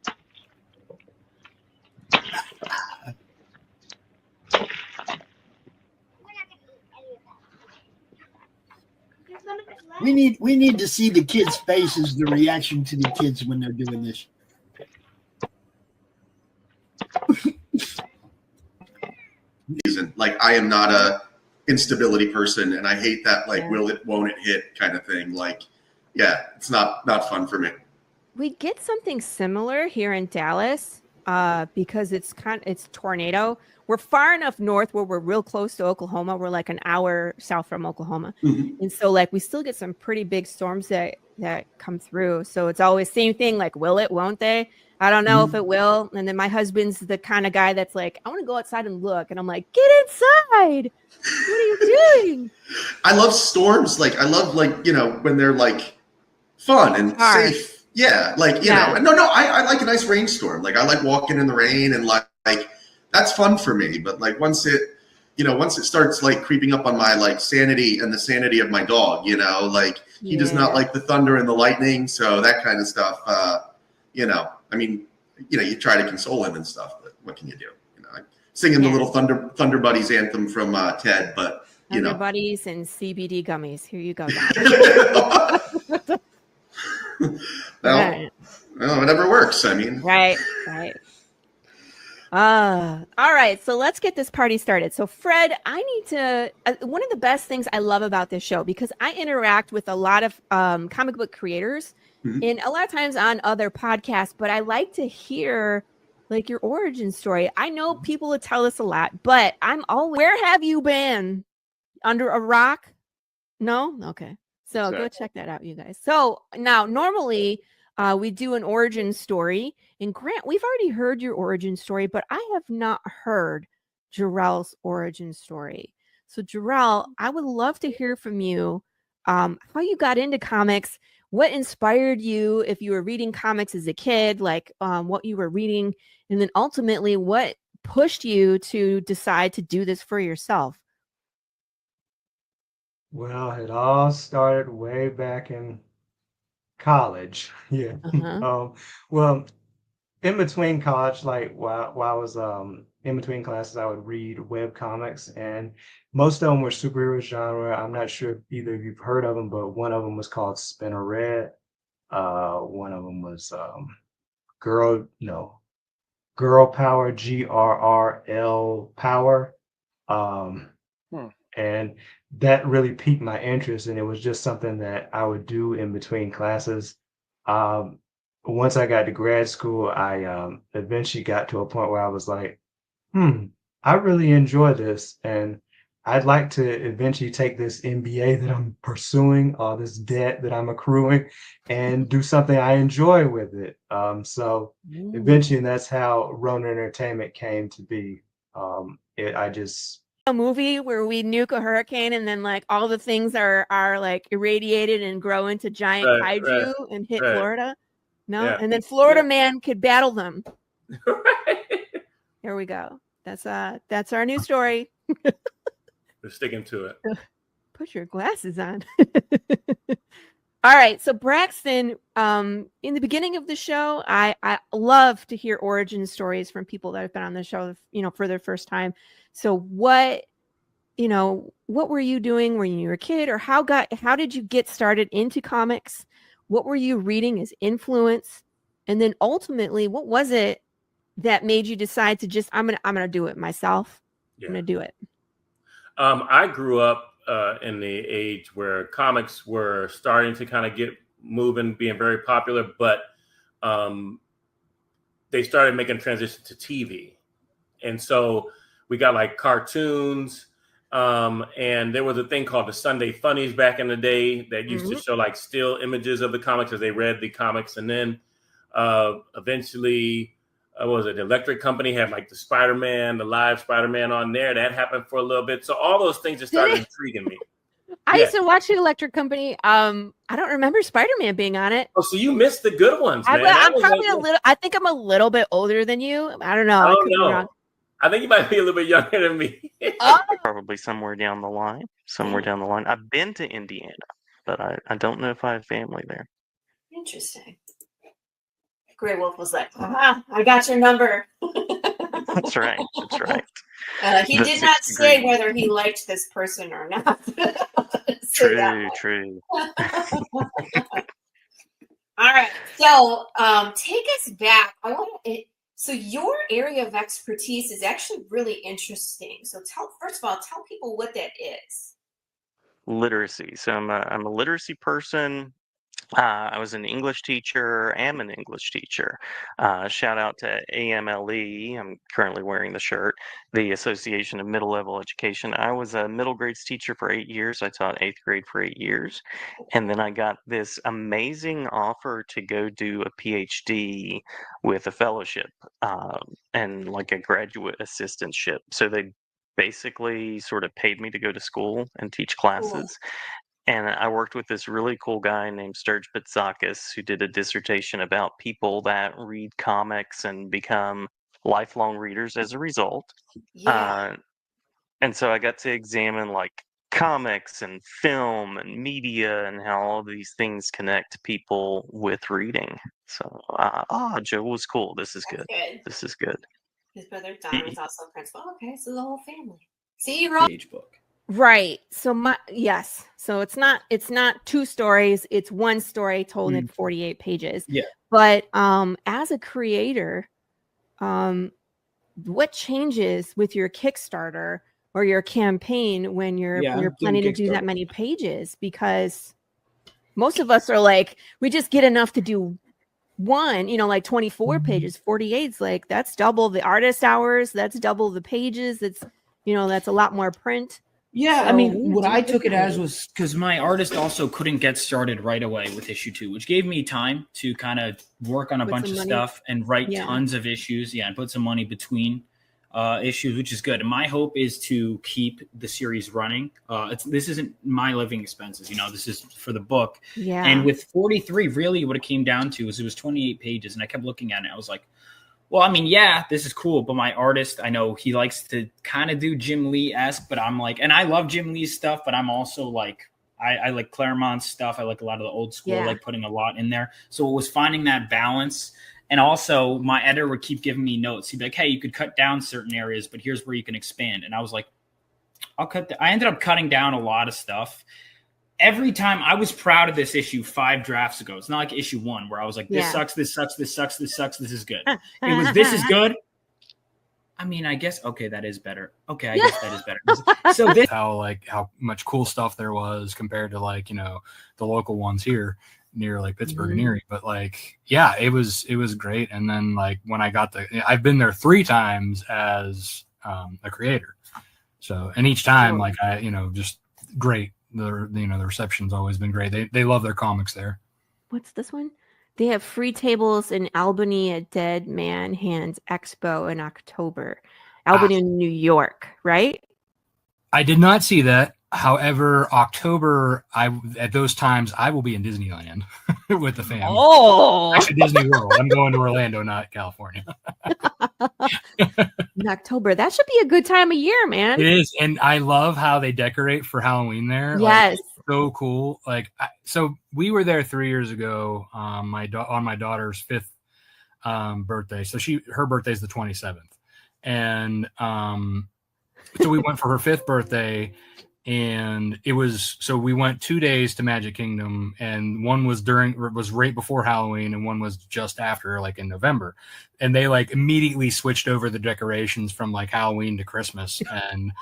We need to see the kids' faces, the reaction to the kids when they're doing this. Like, I am not a instability person, and I hate that, like, will it, won't it hit kind of thing. Like, yeah, it's not fun for me. We get something similar here in Dallas because it's tornado. We're far enough north where we're real close to Oklahoma. We're like an hour south from Oklahoma. And so like we still get some pretty big storms that come through. So it's always same thing, like will it, won't they? I don't know if it will. And then my husband's the kind of guy that's like, I want to go outside and look. And I'm like, get inside. What are you doing? I love storms. Like, I love, like, you know, when they're like fun and safe. Yeah. Like, you know, no, I like a nice rainstorm. Like, I like walking in the rain and like that's fun for me. But like once it starts like creeping up on my like sanity and the sanity of my dog, you know, like he does not like the thunder and the lightning. So that kind of stuff, you know, I mean, you know, you try to console him and stuff, but what can you do? You know, like singing the little Thunder Buddies anthem from Ted, but you Thunder know, Buddies and CBD gummies. Here you go. well, whatever works. I mean, right. All right, so let's get this party started. So Fred, I need to, one of the best things I love about this show, because I interact with a lot of comic book creators and a lot of times on other podcasts, but I like to hear like your origin story. I know people would tell us a lot, but I'm always, where have you been? Under a rock? No? Okay. So go check that out, you guys. So now normally we do an origin story. And Grant, we've already heard your origin story, but I have not heard Jarrell's origin story. So Jarrell, I would love to hear from you how you got into comics, what inspired you if you were reading comics as a kid, like what you were reading, and then ultimately what pushed you to decide to do this for yourself. Well, it all started way back in college. Yeah. Well, in between college, like while I was in between classes, I would read web comics, and most of them were superhero genre. I'm not sure if either of you've heard of them, but one of them was called Spinner Red. One of them was Girl Power, GRRL Power. And that really piqued my interest, and it was just something that I would do in between classes. Once I got to grad school, I eventually got to a point where I was like, I really enjoy this, and I'd like to eventually take this MBA that I'm pursuing, all this debt that I'm accruing, and do something I enjoy with it. So eventually, and that's how Rona Entertainment came to be. A movie where we nuke a hurricane and then like all the things are like irradiated and grow into giant kaiju and hit Florida. No, and then Florida Man could battle them. Here we go. That's our new story. We're sticking to it. Put your glasses on. All right, so Braxton, in the beginning of the show, I love to hear origin stories from people that have been on the show, for their first time. So what were you doing when you were a kid, or how did you get started into comics? What were you reading as influence? And then ultimately, what was it that made you decide to just, I'm gonna do it myself. I'm gonna do it. I grew up in the age where comics were starting to kind of get moving, being very popular, but they started making a transition to TV. And so we got like cartoons, and there was a thing called the Sunday Funnies back in the day that used to show like still images of the comics as they read the comics. And then eventually, the Electric Company had like the live Spider-Man on there. That happened for a little bit. So all those things just started intriguing me. I used to watch the Electric Company. I don't remember Spider-Man being on it. Oh, so you missed the good ones, man. I'm probably I think I'm a little bit older than you. I don't know. I could be wrong. I think you might be a little bit younger than me. Probably somewhere down the line. I've been to Indiana. but I don't know if I have family there. Interesting. Grey Wolf was like, I got your number. That's right. That's right. He The did 6 not say degrees. whether he liked this person or not. True, true. All right. So take us back. I want to. So your area of expertise is actually really interesting. So first of all, tell people what that is. Literacy. So I'm a literacy person. I was an English teacher, am an English teacher. Shout out to AMLE. I'm currently wearing the shirt, the Association of Middle Level Education. I was a middle grades teacher for 8 years. I taught 8th grade for 8 years. And then I got this amazing offer to go do a PhD with a fellowship and like a graduate assistantship. So they basically sort of paid me to go to school and teach classes. And I worked with this really cool guy named Sturge Bitsakis, who did a dissertation about people that read comics and become lifelong readers as a result. Yeah. And so I got to examine like comics and film and media and how all these things connect people with reading. So, Joe was cool. This is good. This is good. His brother Don was also a principal. Okay, so the whole family. See, you're all Age book. Right. So yes. So it's not 2 stories. It's 1 story told in 48 pages. Yeah. But as a creator, what changes with your Kickstarter or your campaign when you're planning to do that many pages? Because most of us are like, we just get enough to do 1, like 24 pages, 48's like, that's double the artist hours. That's double the pages. That's a lot more print. Yeah, I So, mean, what do I it took it as differently. was because my artist also couldn't get started right away with issue 2, which gave me time to kind of work on a Put bunch some of money- stuff and write Yeah. tons of issues. Yeah, and put some money between issues, which is good. And my hope is to keep the series running. This isn't my living expenses, this is for the book. Yeah. And with 43, really what it came down to is it was 28 pages, and I kept looking at it. I was like, well, I mean, yeah, this is cool, but my artist, I know he likes to kind of do Jim Lee-esque, but I'm like, and I love Jim Lee's stuff, but I'm also like, I like Claremont's stuff. I like a lot of the old school, Yeah. like putting a lot in there. So it was finding that balance. And also my editor would keep giving me notes. He'd be like, hey, you could cut down certain areas, but here's where you can expand. And I was like, I ended up cutting down a lot of stuff. Every time I was proud of this issue 5 drafts ago. It's not like issue 1 where I was like, this sucks, this sucks, this sucks, this sucks, this is good. It was, this is good. I mean, I guess, okay, that is better. Okay, I guess that is better. So this how much cool stuff there was compared to the local ones here near like Pittsburgh and Erie. But it was great. And then when I got I've been there 3 times as a creator. So, and each time just great. The reception's always been great. They love their comics there. What's this one? They have free tables in Albany at Dead Man Hands Expo in October. Albany, New York, right? I did not see that. However, October, at those times, I will be in Disneyland with the family. Oh, actually, Disney World. I'm going to Orlando, not California. In October, that should be a good time of year, man. It is, and I love how they decorate for Halloween there. Yes, so cool. So we were there 3 years ago. On my daughter's 5th birthday. So her birthday is the 27th, and so we went for her 5th birthday. And we went 2 days to Magic Kingdom, and one was right before Halloween, and one was just after, in November. And they immediately switched over the decorations from Halloween to Christmas. And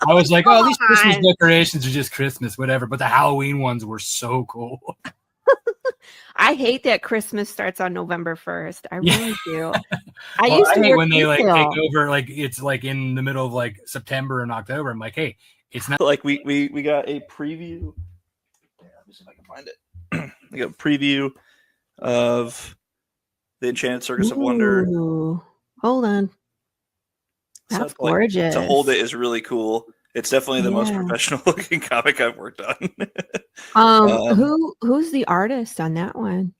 I was like, oh, these Christmas decorations are just Christmas, whatever. But the Halloween ones were so cool. I hate that Christmas starts on November 1st. I really do. I hate when they take over, it's in the middle of September and October. I'm like, hey, it's not we got a preview. Yeah, let me see if I can find it. We got a preview of the Enchanted Circus of Wonder. Hold on. That's gorgeous. To hold it is really cool. It's definitely the most professional looking comic I've worked on. Who's the artist on that one?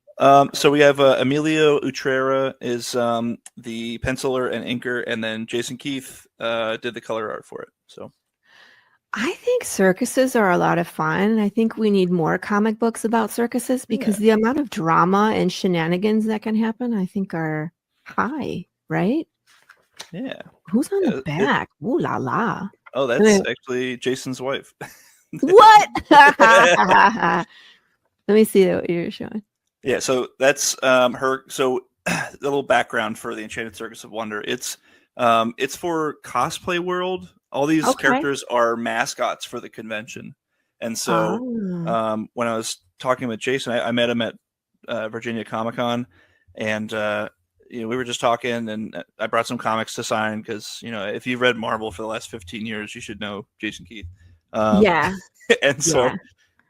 So we have Emilio Utrera is the penciler and inker, and then Jason Keith did the color art for it. So I think circuses are a lot of fun. I think we need more comic books about circuses because the amount of drama and shenanigans that can happen, I think, are high, right? Yeah. Who's on the back? Ooh la la. Oh, that's actually Jason's wife. What? Let me see what you're showing. Yeah, so that's her. So a little background for the Enchanted Circus of Wonder. It's for Cosplay World. All these characters are mascots for the convention, and so when I was talking with Jason, I met him at Virginia Comic Con, and we were just talking, and I brought some comics to sign because if you've read Marvel for the last 15 years, you should know Jason Keith. Yeah, and so.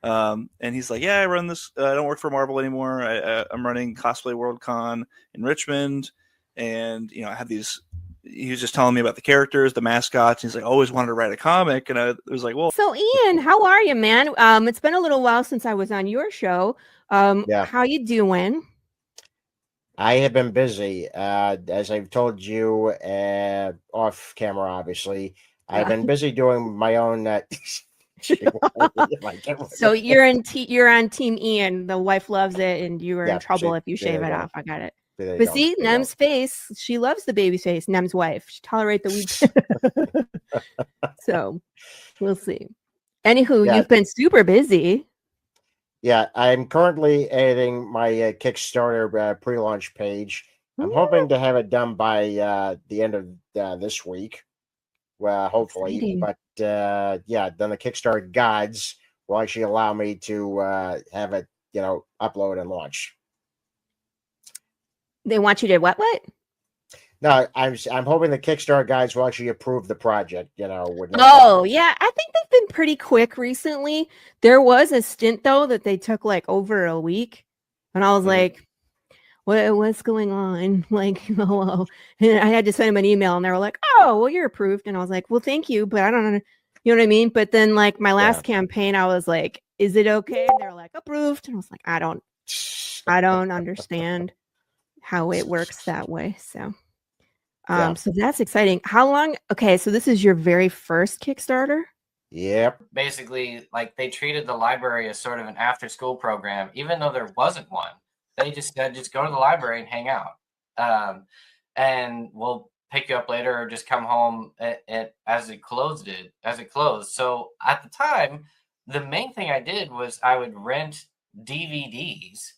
And he's like, yeah, I run this. I don't work for Marvel anymore. I'm running Cosplay World Con in Richmond. And, I have these, he was just telling me about the characters, the mascots. He's like, I always wanted to write a comic. And I was like, well. So Ian, how are you, man? It's been a little while since I was on your show. How you doing? I have been busy. As I've told you off camera, obviously, I've been busy doing my own So you're on Team Ian. The wife loves it, and you are in trouble if you shave it off. I got it. But see, Nem's face. She loves the baby face. Nem's wife. She tolerates the weak. So we'll see. Anywho, you've been super busy. Yeah, I'm currently editing my Kickstarter pre-launch page. I'm hoping to have it done by the end of this week. Well, hopefully, Exciting. But then the Kickstarter guides will actually allow me to have it, upload and launch. They want you to what? No, I'm hoping the Kickstarter guides will actually approve the project. Yeah, I think they've been pretty quick recently. There was a stint though that they took like over a week, and I was like, what's going on? Like, hello. And I had to send them an email, and they were like, oh, well, you're approved. And I was like, well, thank you, but I don't know. You know what I mean? But then, like, my last campaign, I was like, is it okay? And they were like, approved. And I was like, I don't understand how it works that way. So, so that's exciting. How long? Okay, so this is your very first Kickstarter? Yep. Basically, like, they treated the library as sort of an after-school program, even though there wasn't one. They just said, just go to the library and hang out. And we'll pick you up later or just come home as it closed. So at the time, the main thing I did was I would rent DVDs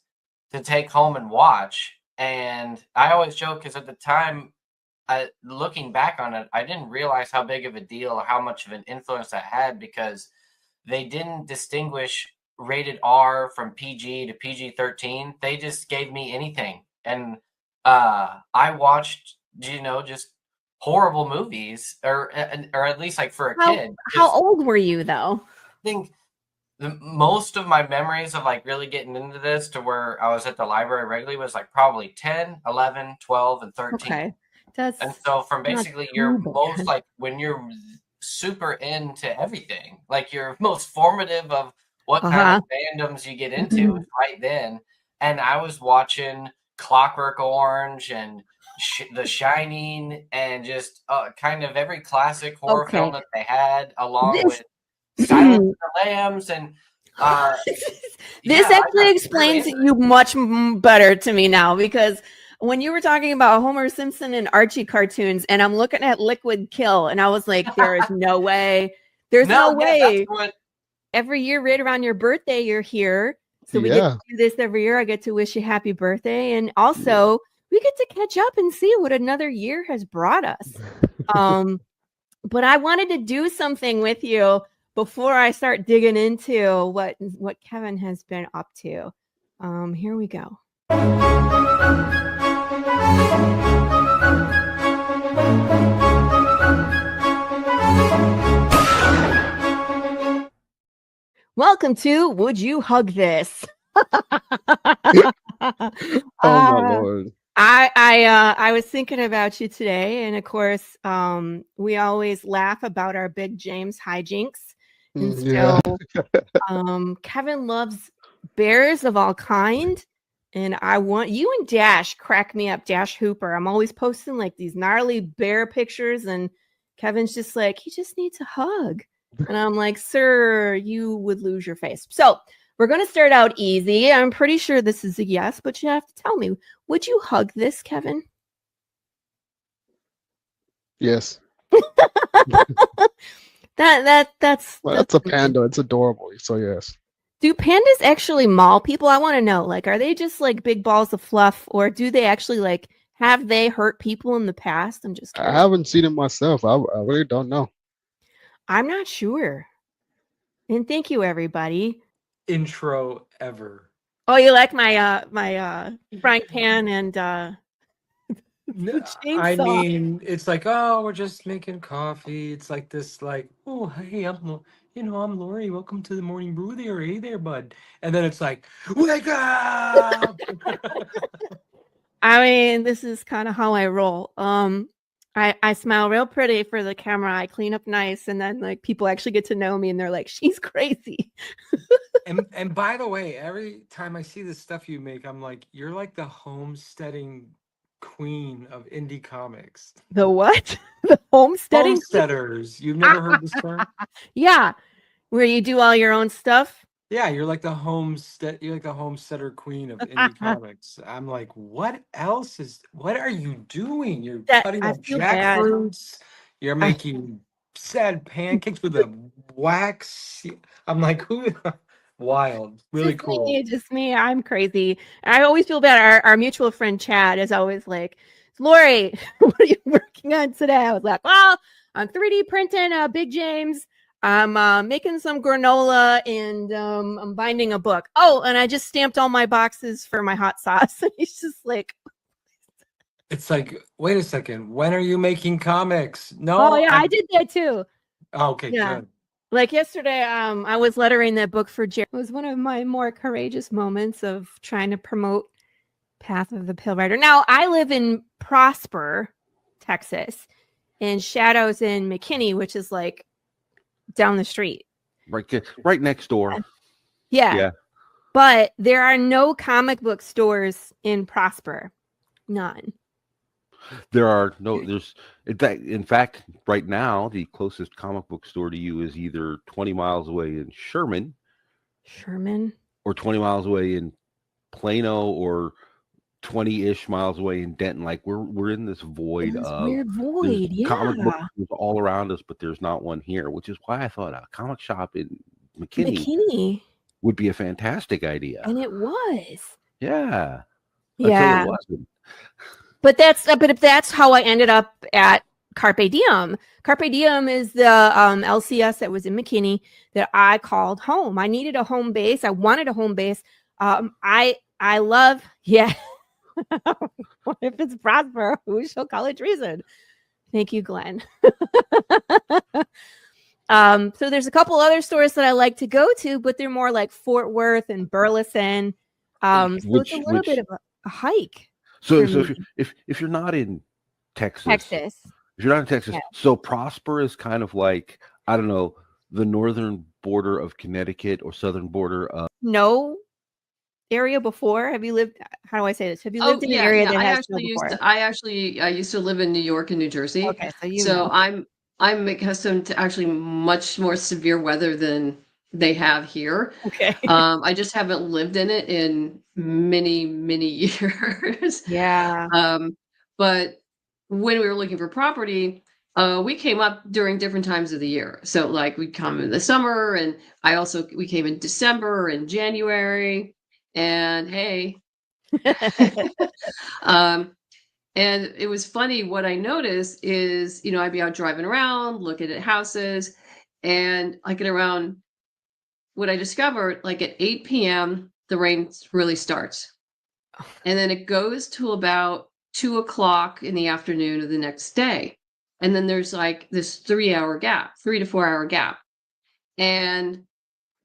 to take home and watch. And I always joke because at the time, looking back on it, I didn't realize how big of a deal or how much of an influence that had because they didn't distinguish rated R from PG to PG-13. They just gave me anything, and I watched just horrible movies, or at least like for a kid. How old were you though? I think most of my memories of like really getting into this to where I was at the library regularly was like probably 10, 11, 12, and 13. Okay, and so from basically your most like when you're super into everything, like your most formative of what kind of fandoms you get into is right then. And I was watching Clockwork Orange and The Shining and just kind of every classic horror film that they had, along with Silence of the Lambs. And this actually explains you much better to me now, because when you were talking about Homer Simpson and Archie cartoons, and I'm looking at Liquid Kill, and I was like, there is no way. There's no way. Every year, right around your birthday, you're here. So we get to do this every year. I get to wish you happy birthday. And also, we get to catch up and see what another year has brought us. But I wanted to do something with you before I start digging into what Kevin has been up to. Here we go. Welcome to Would You Hug This? Oh my Lord. I was thinking about you today, and of course, we always laugh about our big James hijinks. And so Kevin loves bears of all kind, and I want you and Dash crack me up. Dash Hooper, I'm always posting like these gnarly bear pictures, and Kevin's just like, he just needs a hug. And I'm like, sir, you would lose your face. So we're going to start out easy. I'm pretty sure this is a yes, but you have to tell me, would you hug this, Kevin? Yes. That's a panda. It's adorable. So yes. Do pandas actually maul people? I want to know. Like, are they just like big balls of fluff, or do they actually like have they hurt people in the past? I'm just curious. I haven't seen it myself. I really don't know. I'm not sure. And thank you, everybody. Intro ever. Oh, you like my frying pan and I mean, it's like, oh, we're just making coffee. It's like this, like, oh, hey, I'm Lori. Welcome to the morning brew there. Hey there, bud. And then it's like, wake up. I mean, this is kind of how I roll. I smile real pretty for the camera. I clean up nice, and then like people actually get to know me, and they're like, "She's crazy." and by the way, every time I see the stuff you make, I'm like, you're like the homesteading queen of indie comics. The what? The homesteading? Homesteaders. You've never heard this term? Yeah, where you do all your own stuff. Yeah, you're like the homesteader queen of indie comics. I'm like, what are you doing? You're cutting up jackfruits. You're making sad pancakes with a wax. I'm like, who? Wild, really cool. Just me. I'm crazy. I always feel bad. Our mutual friend Chad is always like, Lori, what are you working on today? I was like, well, I'm 3D printing Big James. I'm making some granola, and I'm binding a book. Oh, and I just stamped all my boxes for my hot sauce. And he's just like, it's like, wait a second. When are you making comics? No. Oh yeah, I did that too. Oh, okay, yeah. Good. Like yesterday, I was lettering that book for Jerry. It was one of my more courageous moments of trying to promote Path of the Pill Rider. Now, I live in Prosper, Texas, and Shadow's in McKinney, which is like down the street. Right next door. Yeah. But there are no comic book stores in Prosper. None. There's in fact, right now, the closest comic book store to you is either 20 miles away in Sherman, or 20 miles away in Plano, or 20-ish miles away in Denton. Like we're in this void of weird void. Yeah. Comic books all around us, but there's not one here, which is why I thought a comic shop in McKinney would be a fantastic idea. And it was. Yeah. Yeah. Until it wasn't. But that's how I ended up at Carpe Diem. Carpe Diem is the LCS that was in McKinney that I called home. I needed a home base. I wanted a home base. I love, yeah. What if it's Prosper? Who shall call it treason? Thank you, Glenn. So there's a couple other stores that I like to go to, but they're more like Fort Worth and Burleson. So it's a little bit of a hike. So if you're not in Texas, if you're not in Texas, so Prosper is kind of like, I don't know, the northern border of Connecticut or southern border of no area before. Have you lived? How do I say this? Have you lived in an area that has snow before? I used to live in New York and New Jersey. Okay, so I'm accustomed to actually much more severe weather than they have here. Okay. I just haven't lived in it in many years. Yeah. But when we were looking for property, we came up during different times of the year. So like we'd come in the summer, and we came in December and January, and hey. And it was funny. What I noticed is, I'd be out driving around, looking at houses, and like at around what I discovered, like at 8 p.m., the rain really starts. And then it goes to about 2 o'clock in the afternoon of the next day. And then there's like this 3 to 4 hour gap. And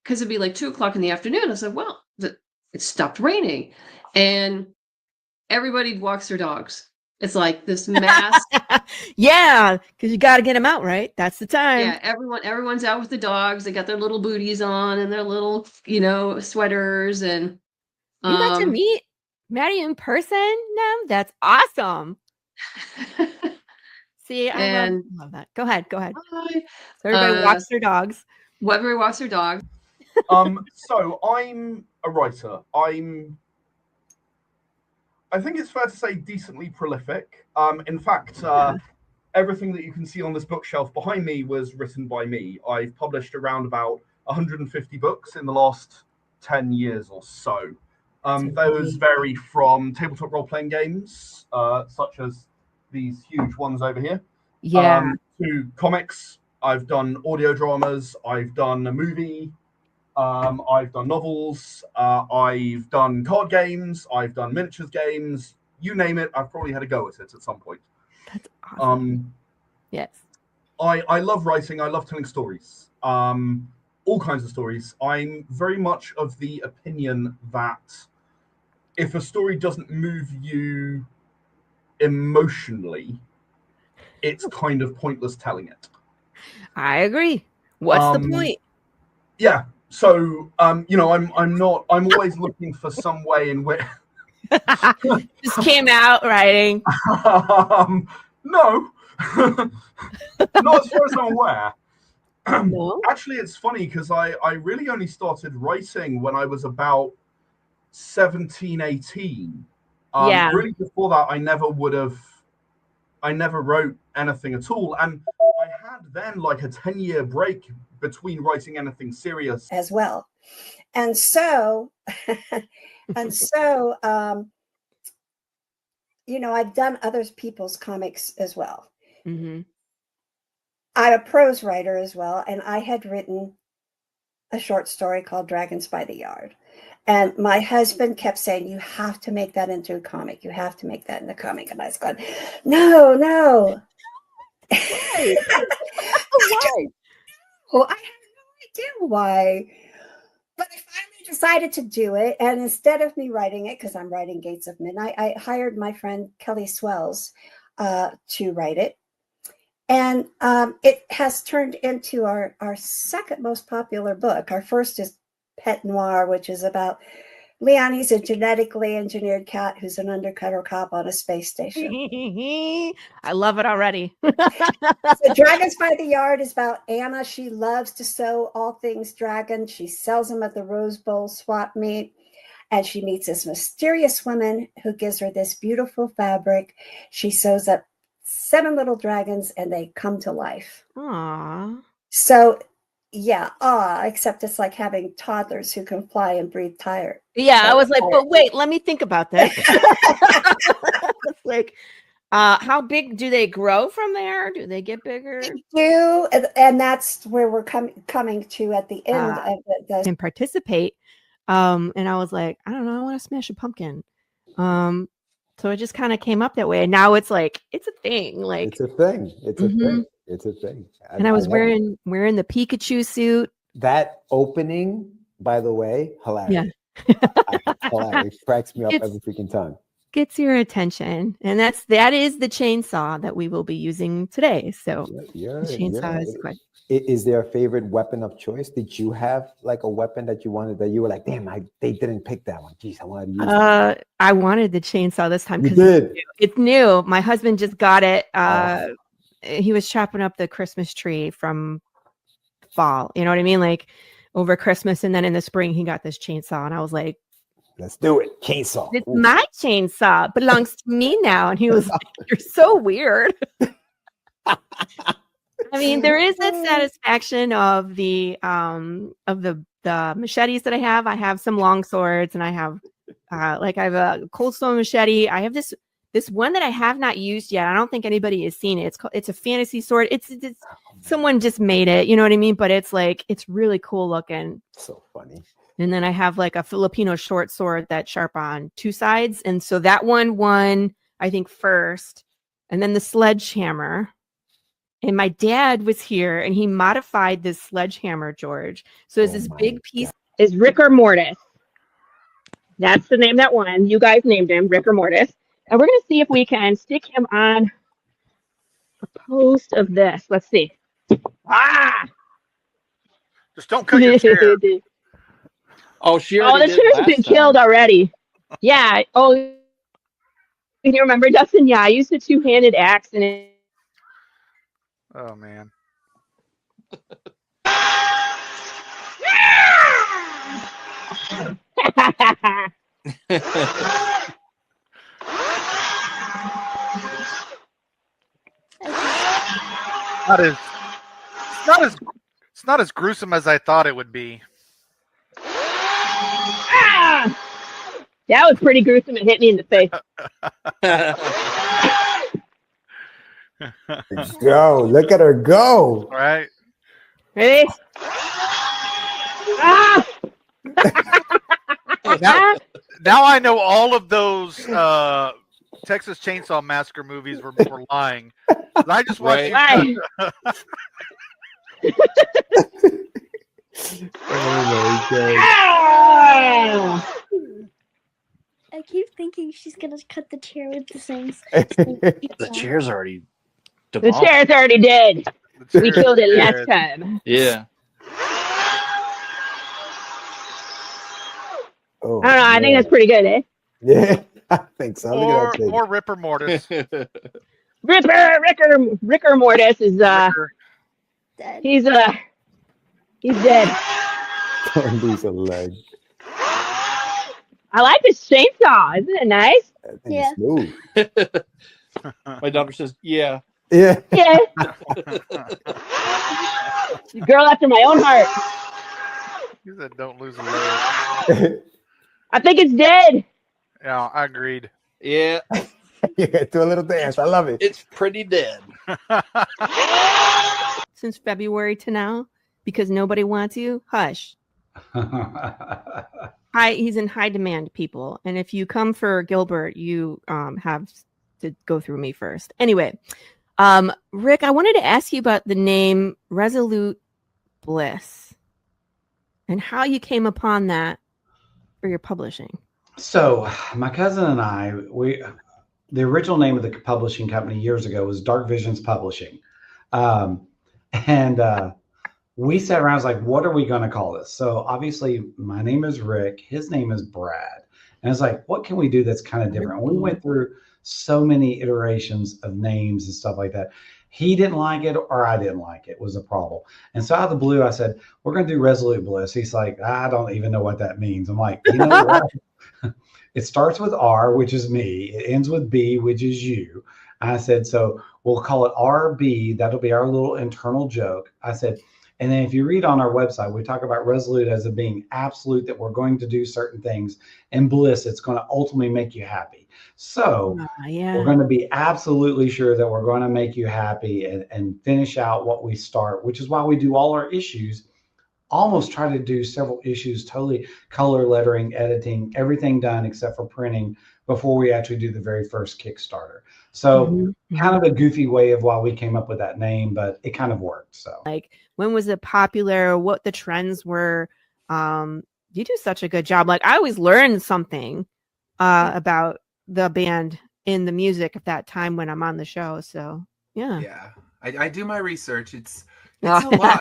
because it'd be like 2 o'clock in the afternoon, I was like, well, it stopped raining. And everybody walks their dogs. It's like this mass. Yeah, because you got to get them out, right? That's the time. Yeah, everyone's out with the dogs. They got their little booties on and their little, sweaters. And you got to meet Maddie in person now? That's awesome. See, I And love that. Go ahead. Go ahead. Hi. So everybody walks their dogs. Everybody walks their dog. So I'm a writer. I think it's fair to say decently prolific. In fact, everything that you can see on this bookshelf behind me was written by me. I've published around about 150 books in the last 10 years or so. Those vary from tabletop role-playing games, such as these huge ones over here, to comics. I've done audio dramas. I've done a movie. I've done novels. I've done card games. I've done miniatures games. You name it, I've probably had a go at it at some point. That's awesome. Yes. I love writing. I love telling stories. All kinds of stories. I'm very much of the opinion that if a story doesn't move you emotionally, it's kind of pointless telling it. I agree. What's the point? Yeah. So, I'm always looking for some way in which just came out writing. No, not as far as I'm aware. No? Actually, it's funny because I really only started writing when I was about 17, 18. Really before that, I never wrote anything at all. And I had then like a 10-year break between writing anything serious as well. And so, I've done other people's comics as well. Mm-hmm. I'm a prose writer as well, and I had written a short story called Dragons by the Yard. And my husband kept saying, you have to make that into a comic. You have to make that into a comic. And I was going, no. Why? Well, I have no idea why. But I finally decided to do it. And instead of me writing it, because I'm writing Gates of Midnight, I hired my friend Kelly Swells to write it. And it has turned into our second most popular book. Our first is Pet Noir, which is about Leonie's a genetically engineered cat who's an undercover cop on a space station. I love it already. So Dragons by the Yard is about Anna. She loves to sew all things dragon. She sells them at the Rose Bowl swap meet. And she meets this mysterious woman who gives her this beautiful fabric. She sews up 7 little dragons and they come to life. Aww. So except it's like having toddlers who can fly and breathe tired. Yeah, I was like, but wait, let me think about that. It's like, how big do they grow from there? Do they get bigger? They do, and that's where we're coming to at the end of the and participate. And I was like, I don't know, I want to smash a pumpkin. So it just kind of came up that way, and now it's like it's a thing. Like it's a thing. It's a thing. It's a thing. And I was wearing the Pikachu suit. That opening, by the way, hilarious. Yeah. Hilarious. Cracks me up every freaking time. Gets your attention, and that is the chainsaw that we will be using today. So the chainsaw is quite. Is there a favorite weapon of choice? Did you have like a weapon that you wanted that you were like, damn, they didn't pick that one. Jeez, I wanted to use it. I wanted the chainsaw this time because it's new. My husband just got it. He was chopping up the Christmas tree from fall. You know what I mean? Like over Christmas, and then in the spring he got this chainsaw, and I was like, let's do it. Chainsaw. It's my chainsaw. It belongs to me now. And he was like, you're so weird. I mean, there is that satisfaction of the machetes that I have. I have some long swords, and I have I have a cold stone machete. I have this one that I have not used yet. I don't think anybody has seen it. It's a fantasy sword. It's someone just made it. You know what I mean? But it's really cool looking. So funny. And then I have like a Filipino short sword that's sharp on 2 sides, and so that one won, I think, first, and then the sledgehammer. And my dad was here, and he modified this sledgehammer, George. So it's this big piece. Is Rigor Mortis. That's the name that won. You guys named him Rigor Mortis. And we're going to see if we can stick him on a post of this. Let's see. Just don't cut your chair. Oh, the chair's been killed already. Yeah. Oh, you remember, Dustin? Yeah, I used a 2-handed axe, and Oh man. It's not as gruesome as I thought it would be. Ah! That was pretty gruesome. It hit me in the face. Go. Look at her go. Right. Ready? Ah! Now I know all of those Texas Chainsaw Massacre movies were lying. I just watched. Right. Oh my god. Ah! I keep thinking she's gonna cut the chair with the same. The chair's already The demolished. chair's already dead. We chair's killed it dead. last time. Yeah. Oh, I don't know. I think that's pretty good, eh? Yeah, I think so. Look Or at that thing. or Ripper Mortis. Ricker Mortis is he's dead. Don't lose a leg. I like this chainsaw. Isn't it nice? That thing is smooth. My daughter says, "Yeah." Yeah. Yeah. Girl after my own heart. You said don't lose a leg. I think it's dead. Yeah, I agreed. Yeah. Yeah, do a little dance. I love it. It's pretty dead. Since February to now, because nobody wants you, hush. He's in high demand, people. And if you come for Gilbert, you have to go through me first. Anyway, Rick, I wanted to ask you about the name Resolute Bliss and how you came upon that for your publishing. So my cousin and I, the original name of the publishing company years ago was Dark Visions Publishing. We sat around, I was like, what are we going to call this? So obviously my name is Rick. His name is Brad. And it's like, what can we do that's kind of different? We went through so many iterations of names and stuff like that. He didn't like it or I didn't like it was a problem. And so out of the blue, I said, we're going to do Resolute Bliss. He's like, I don't even know what that means. I'm like, you know what? It starts with R, which is me. It ends with B, which is you. I said, so we'll call it RB. That'll be our little internal joke. I said, and then if you read on our website, we talk about Resolute as it being absolute, that we're going to do certain things, and Bliss, it's going to ultimately make you happy. So we're going to be absolutely sure that we're going to make you happy and finish out what we start, which is why we do all our issues. Almost try to do several issues, totally color, lettering, editing, everything done except for printing before we actually do the very first Kickstarter. So kind of a goofy way of why we came up with that name, but it kind of worked. So like, when was it popular? What the trends were? You do such a good job. Like, I always learn something about the band in the music at that time when I'm on the show. So yeah, I do my research. It's a lot.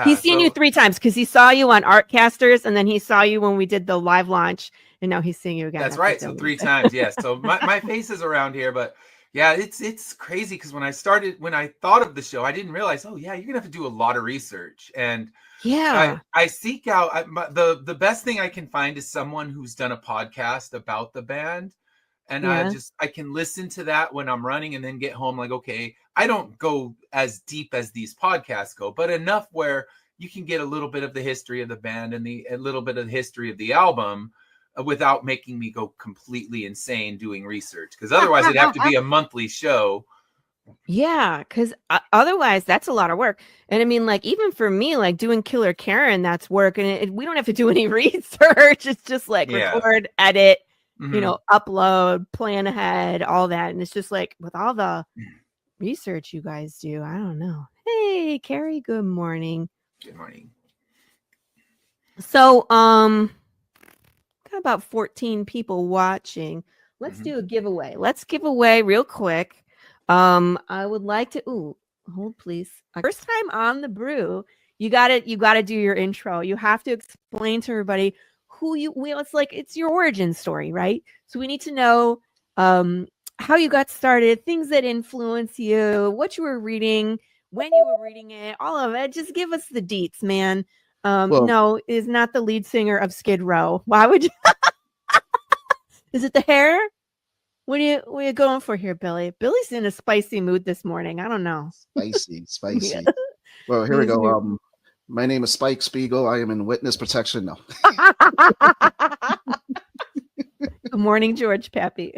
He's seen you 3 times because he saw you on Artcasters and then he saw you when we did the live launch, and now he's seeing you again. That's right. So 3 times, yes. So my face is around here, but yeah, it's crazy because when I thought of the show, I didn't realize, oh yeah, you're gonna have to do a lot of research. And I seek out the best thing I can find is someone who's done a podcast about the band. And I can listen to that when I'm running and then get home like, okay, I don't go as deep as these podcasts go, but enough where you can get a little bit of the history of the band and a little bit of the history of the album without making me go completely insane doing research. Because otherwise it'd have to be a monthly show. Yeah, because otherwise that's a lot of work. And I mean, like, even for me, like doing Killer Karen, that's work. And we don't have to do any research. It's just like record, edit, upload, plan ahead, all that. And it's just like with all the research you guys do, I don't know. Hey, Carrie, good morning. Good morning. So, got about 14 people watching. Let's do a giveaway. Let's give away real quick. I would like to, hold please. First time on the brew, you gotta do your intro. You have to explain to everybody who it's like, it's your origin story, right? So we need to know how you got started, things that influence you, what you were reading, when you were reading it, all of it. Just give us the deets, man. Well- No, is not the lead singer of Skid Row. Why would you? Is it the hair? What are you going for here, Billy? Billy's in a spicy mood this morning. I don't know. Spicy. Yeah. Well, here we He's go. weird. My name is Spike Spiegel. I am in witness protection. No. Good morning, George Pappy.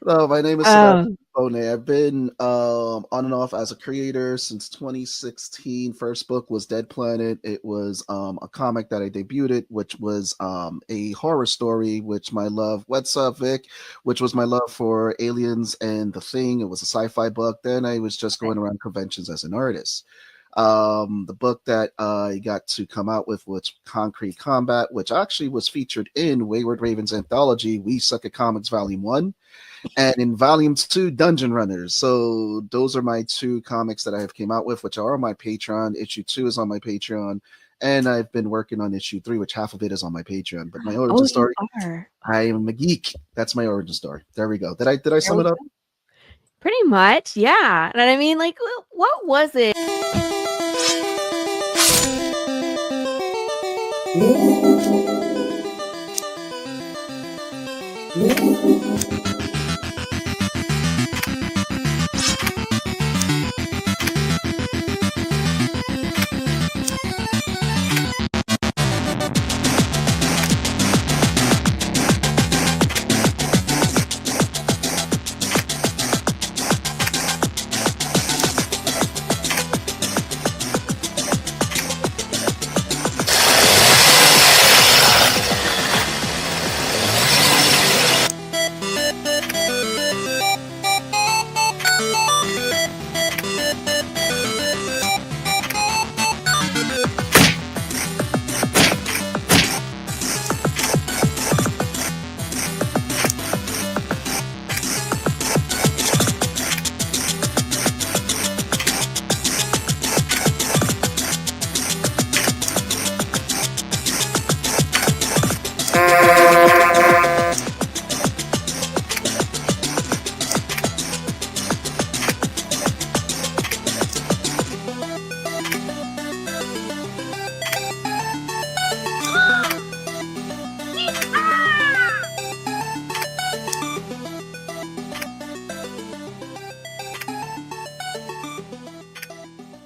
No, my name is Sebastian Bonet. I've been on and off as a creator since 2016. First book was Dead Planet. It was a comic that I debuted, which was a horror story, which my love, what's up, Vic? Which was my love for aliens and The Thing. It was a sci-fi book. Then I was just going around conventions as an artist. The book that I got to come out with was Concrete Combat, which actually was featured in Wayward Raven's anthology, We Suck at Comics Volume 1, and in Volume 2, Dungeon Runners. So those are my two comics that I have came out with, which are on my Patreon. Issue 2 is on my Patreon, and I've been working on Issue 3, which half of it is on my Patreon. But my origin story, I am a geek. That's my origin story. There we go. Did I sum it up? Pretty much, yeah. And I mean, like, what was it?